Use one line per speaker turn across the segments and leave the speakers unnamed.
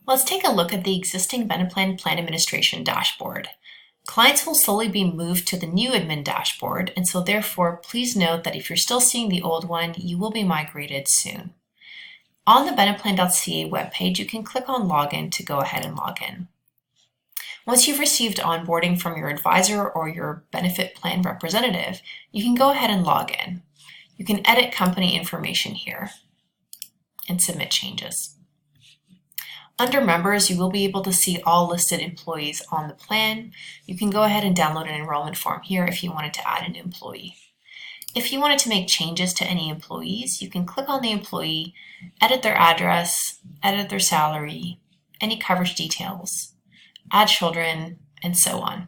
Let's take a look at the existing Beneplan Plan Administration dashboard. Clients will slowly be moved to the new admin dashboard, and so therefore please note that if you're still seeing the old one, you will be migrated soon. On the beneplan.ca webpage, you can click on Login to go ahead and log in. Once you've received onboarding from your advisor or your benefit plan representative, you can go ahead and log in. You can edit company information here and submit changes. Under Members, you will be able to see all listed employees on the plan. You can go ahead and download an enrollment form here if you wanted to add an employee. If you wanted to make changes to any employees, you can click on the employee, edit their address, edit their salary, any coverage details, add children, and so on.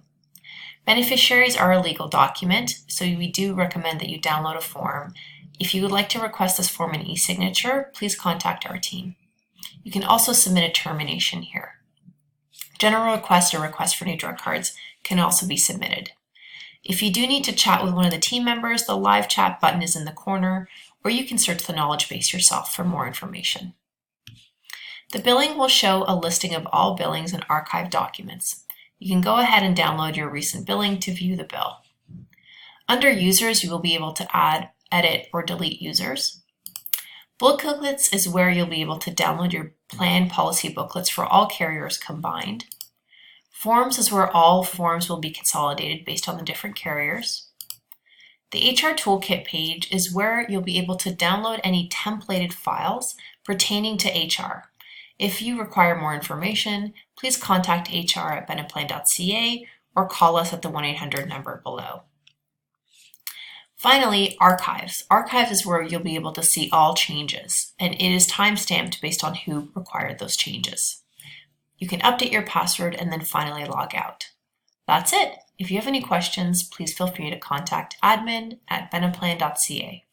Beneficiaries are a legal document, so we do recommend that you download a form. If you would like to request this form in e-signature, please contact our team. You can also submit a termination here. General requests or requests for new drug cards can also be submitted. If you do need to chat with one of the team members, the live chat button is in the corner, or you can search the knowledge base yourself for more information. The billing will show a listing of all billings and archived documents. You can go ahead and download your recent billing to view the bill. Under Users, you will be able to add, edit, or delete users. Booklets is where you'll be able to download your plan policy booklets for all carriers combined. Forms is where all forms will be consolidated based on the different carriers. The HR Toolkit page is where you'll be able to download any templated files pertaining to HR. If you require more information, please contact HR at beneplan.ca or call us at the 1-800 number below. Finally, Archives. Archives is where you'll be able to see all changes, and it is time-stamped based on who required those changes. You can update your password and then finally log out. That's it. If you have any questions, please feel free to contact admin@beneplan.ca.